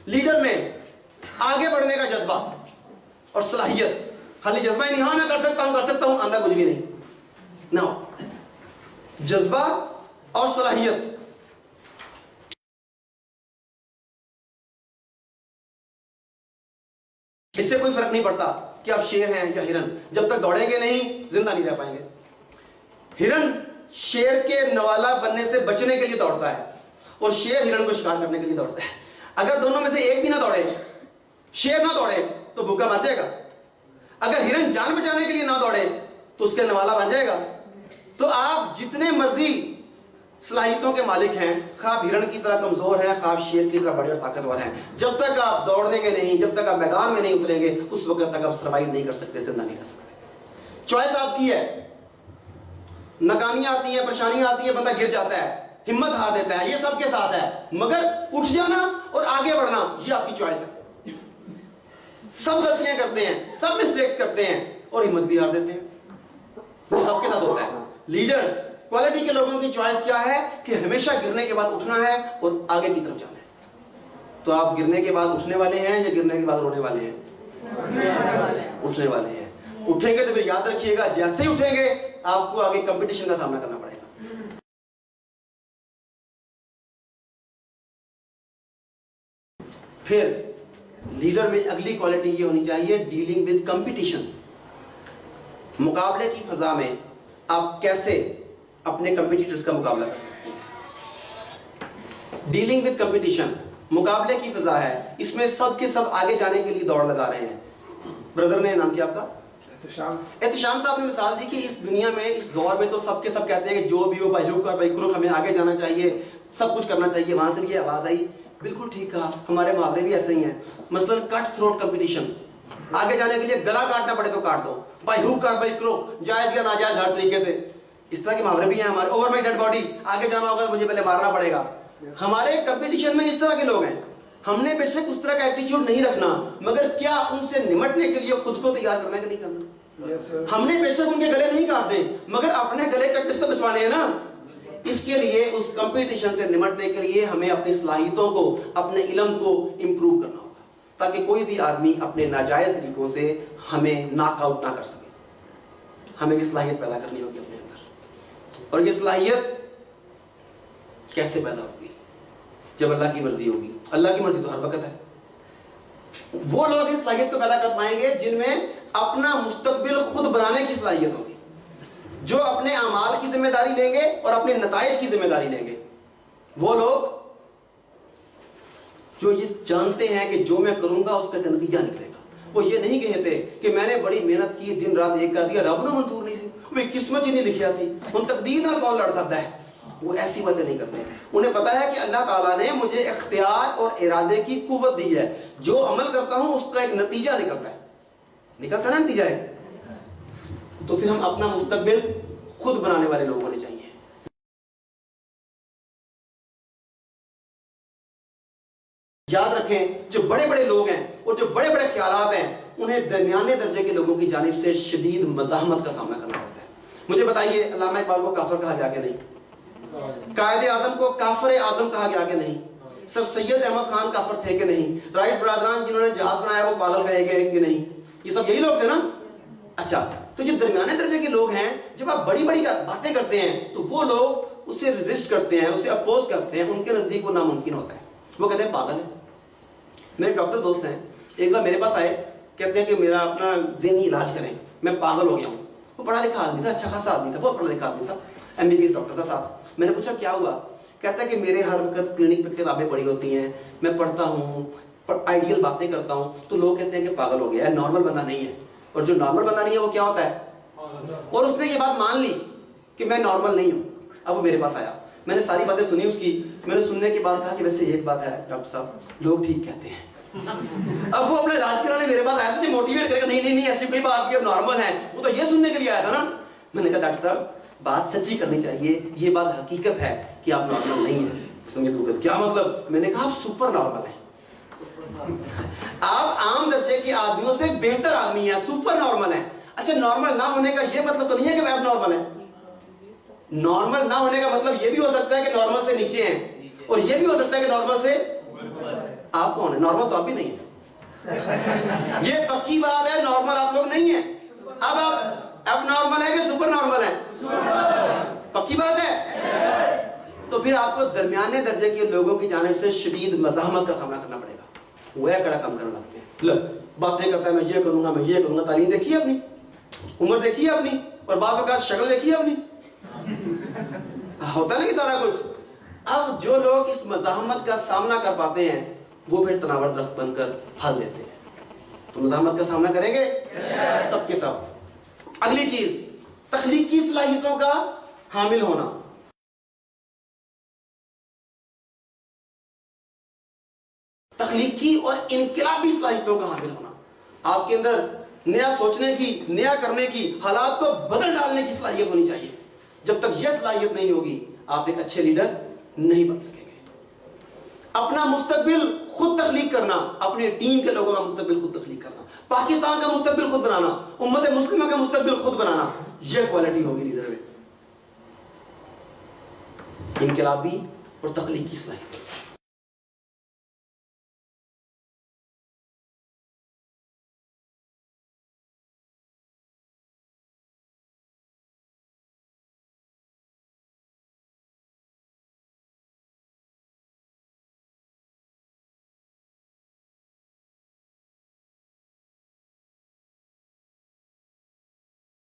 Leader میں آگے بڑھنے کا جذبہ اور صلاحیت. خالی جذبہ ہی نہیں، ہاں میں کر سکتا ہوں، آندھا کچھ بھی نہیں. نو، جذبہ اور صلاحیت. اس سے کوئی فرق نہیں پڑتا کہ آپ شیر ہیں یا ہرن، جب تک دوڑیں گے نہیں زندہ نہیں رہ پائیں گے. ہرن شیر کے نوالا بننے سے بچنے کے لیے دوڑتا ہے اور شیر ہرن کو شکار کرنے کے لیے دوڑتا ہے. اگر دونوں میں سے ایک بھی نہ دوڑے، شیر نہ دوڑے تو بھوکا مر جائے گا. اگر ہرن جان بچانے کے لیے نہ دوڑے تو اس کے نوالا بن جائے گا. تو آپ جتنے مرضی صلاحیتوں کے مالک ہیں، خواب ہرن کی طرح کمزور ہیں، خواب شیر کی طرح بڑے اور طاقتور ہیں، جب تک آپ دوڑنے کے نہیں، جب تک آپ میدان میں نہیں اتریں گے، اس وقت تک آپ سروائیو نہیں کر سکتے، زندہ نہیں رہ سکتے. چوائس آپ کی ہے. ناکامیاں آتی ہیں، پریشانیاں آتی ہیں، بندہ گر جاتا ہے، ہمت ہار دیتا ہے، یہ سب کے ساتھ ہے. مگر اٹھ جانا اور آگے بڑھنا یہ آپ کی چوائس ہے. سب غلطیاں کرتے ہیں، سب مسٹیکس کرتے ہیں اور ہمت بھی ہار دیتے ہیں. وہ سب کے ساتھ ہوتا ہے. لیڈرز، کوالٹی کے لوگوں کی چوائس کیا ہے کہ ہمیشہ گرنے کے بعد اٹھنا ہے اور آگے کی طرف جانا ہے. تو آپ گرنے کے بعد اٹھنے والے ہیں یا گرنے کے بعد رونے والے ہیں؟ اٹھنے والے ہیں. اٹھیں گے تو پھر یاد رکھیے گا، جیسے ہی اٹھیں گے آپ کو آگے کمپٹیشن کا سامنا کرنا پڑے گا. پھر لیڈر میں اگلی کوالٹی یہ ہونی چاہیے، ڈیلنگ ود کمپٹیشن. مقابلے کی فضا میں آپ کیسے اپنے کمپیٹیٹرز کا مقابلہ کر سکتے ہیں. ڈیلنگ ود کمپٹیشن مقابلے کی فضا ہے، اس میں سب کے سب آگے جانے کے لیے دوڑ لگا رہے ہیں. بردر نے نام کیا آپ کا؟ احتشام صاحب نے مثال دی کہ اس دنیا میں، اس دور میں تو سب کے سب کہتے ہیں کہ جو بھی ہو بھائی ہوک اور بھائی کروک، ہمیں آگے جانا چاہیے، سب کچھ کرنا چاہیے. وہاں سے یہ آواز آئی، بالکل ٹھیک کہا، ہمارے محاورے بھی ایسے ہی ہیں. مثلا کٹ تھروٹ کمپٹیشن، آگے جانے کے لیے گلا کاٹنا پڑے تو کاٹ دو، بھائی ہوک اور بھائی کروک، جائز یا ناجائز ہر طریقے سے. اس طرح کے محاورے بھی ہیں ہمارے. اوور مائی ڈیڈ باڈی، آگے جانا ہوگا تو مجھے پہلے مارنا پڑے گا. ہمارے کمپٹیشن میں اس طرح کے لوگ ہیں. ہم نے بے شک اس طرح کا ایٹیٹیوڈ نہیں رکھنا، مگر کیا ان سے نمٹنے کے لیے خود کو تیار کرنا کہ نہیں کرنا. ہم نے بے شک ان کے گلے نہیں کاٹنے، مگر اپنے گلے کٹنے سے بچوانے ہیں نا. اس کے لیے، اس کمپٹیشن سے نمٹنے کے لیے ہمیں اپنی صلاحیتوں کو، اپنے علم کو امپروو کرنا ہوگا، تاکہ کوئی بھی آدمی اپنے ناجائز طریقوں سے ہمیں ناک آؤٹ نہ کر سکے. ہمیں یہ صلاحیت پیدا کرنی ہوگی اپنے اندر. اور یہ صلاحیت کیسے پیدا ہوگی؟ جب اللہ کی مرضی ہوگی. اللہ کی مرضی تو ہر وقت ہے. وہ لوگ اس صلاحیت کو پیدا کر پائیں گے جن میں اپنا مستقبل خود بنانے کی صلاحیت ہوگی، جو اپنے اعمال کی ذمہ داری لیں گے اور اپنے نتائج کی ذمہ داری لیں گے. وہ لوگ جو یہ جانتے ہیں کہ جو میں کروں گا اس کا نتیجہ نکلے گا. وہ یہ نہیں کہتے کہ میں نے بڑی محنت کی، دن رات ایک کر دیا، رب نے منظور نہیں سی، وہ قسمت ہی نہیں لکھیا سی، ان تقدیر نہ کون لڑ سکتا ہے. وہ ایسی باتیں نہیں کرتے. انہیں پتا ہے کہ اللہ تعالیٰ نے مجھے اختیار اور ارادے کی قوت دی ہے، جو عمل کرتا ہوں اس کا ایک نتیجہ نکلتا ہے. نکلتا نا نتیجہ ہے. تو پھر ہم اپنا مستقبل خود بنانے والے لوگ ہونے چاہیے. یاد رکھیں، جو بڑے بڑے لوگ ہیں اور جو بڑے بڑے خیالات ہیں، انہیں درمیانے درجے کے لوگوں کی جانب سے شدید مزاحمت کا سامنا کرنا پڑتا ہے. مجھے بتائیے، علامہ اقبال کو کافر کہا گیا کہ نہیں؟ قائد اعظم کو کافر اعظم کہا گیا کہ نہیں؟ سر سید احمد خان کافر تھے کہ نہیں؟ رائٹ برادران جنہوں نے جہاز بنایا وہ پاگل کہے گئے کہ نہیں؟ یہ سب یہی لوگ تھے نا. اچھا، تو جو درمیانے درجے کے لوگ ہیں، جب آپ بڑی بڑی باتیں کرتے ہیں تو وہ لوگ اسے ریزسٹ کرتے ہیں، اسے اپوز کرتے ہیں. ان کے نزدیک وہ ناممکن ہوتا ہے. وہ کہتے ہیں پاگل ہے. میرے ڈاکٹر دوست ہیں، ایک بار میرے پاس آئے، کہتے ہیں کہ میرا اپنا ذہنی علاج کریں، میں پاگل ہو گیا ہوں. وہ پڑھا لکھا آدمی تھا، اچھا خاصا آدمی تھا، بہت پڑھا لکھا آدمی تھا، MBBS ڈاکٹر تھا ساتھ. میں نے پوچھا کیا ہوا؟ کہتا ہے کہ میرے ہر وقت کلینک پہ کتابیں پڑھی ہوتی ہیں، میں پڑھتا ہوں، آئیڈیل باتیں کرتا ہوں، تو لوگ کہتے ہیں کہ پاگل ہو گیا ہے، نارمل بندہ نہیں ہے. اور جو نارمل بندہ نہیں ہے وہ کیا ہوتا ہے؟ اور اس نے یہ بات مان لی کہ میں نارمل نہیں ہوں. اب وہ میرے پاس آیا، میں نے ساری باتیں سنی اس کی. میں نے سننے کے بعد کہا کہ ویسے ایک بات ہے ڈاکٹر صاحب، لوگ ٹھیک کہتے ہیں. اب وہ اپنا علاج کرانے میرے پاس آیا تھا، موٹیویٹ کرے گا، نہیں نہیں نہیں ایسی کوئی بات کہ اب نارمل ہے. وہ تو یہ سننے کے لیے آیا تھا نا. میں نے کہا ڈاکٹر صاحب بات سچی کرنی چاہیے، یہ بات حقیقت ہے کہ آپ نارمل نہیں ہیں. کیا مطلب؟ میں نے کہا آپ سپر نارمل ہیں، آپ عام درجے کے آدمیوں سے بہتر آدمی ہیں، سپر نارمل ہیں. اچھا، نارمل نہ ہونے کا یہ مطلب تو نہیں ہے کہ ایب نارمل ہے. نارمل نہ ہونے کا مطلب یہ بھی ہو سکتا ہے کہ نارمل سے نیچے ہیں، اور یہ بھی ہو سکتا ہے کہ نارمل سے آپ کون ہیں؟ نارمل تو آپ بھی نہیں ہیں. یہ پکی بات ہے, نارمل آپ لوگ نہیں ہیں. اب آپ اب نارمل ہے کہ سپر نارمل ہے؟ پکی بات ہے. تو پھر آپ کو درمیانے درجے کے لوگوں کی جانب سے شدید مزاحمت کا سامنا کرنا پڑے گا. وہ کڑا کم کرنے لگتے ہیں, باتیں کرتا ہے میں یہ کروں گا, میں یہ کروں گا. تعلیم دیکھی ہے اپنی, عمر دیکھی ہے اپنی, اور بعض اوقات شکل دیکھی ہے اپنی. ہوتا نہیں سارا کچھ. اب جو لوگ اس مزاحمت کا سامنا کر پاتے ہیں وہ پھر تناور درخت بن کر پھل دیتے ہیں. تو مزاحمت کا سامنا کریں گے سب کے سب. اگلی چیز, تخلیقی صلاحیتوں کا حامل ہونا. تخلیقی اور انقلابی صلاحیتوں کا حامل ہونا. آپ کے اندر نیا سوچنے کی, نیا کرنے کی, حالات کو بدل ڈالنے کی صلاحیت ہونی چاہیے. جب تک یہ صلاحیت نہیں ہوگی آپ ایک اچھے لیڈر نہیں بن سکیں گے. اپنا مستقبل خود تخلیق کرنا, اپنے ٹیم کے لوگوں کا مستقبل خود تخلیق کرنا, پاکستان کا مستقبل خود بنانا, امت مسلمہ کا مستقبل خود بنانا, یہ کوالٹی ہوگی لیڈر میں. انقلابی اور تخلیقی صلاحیت.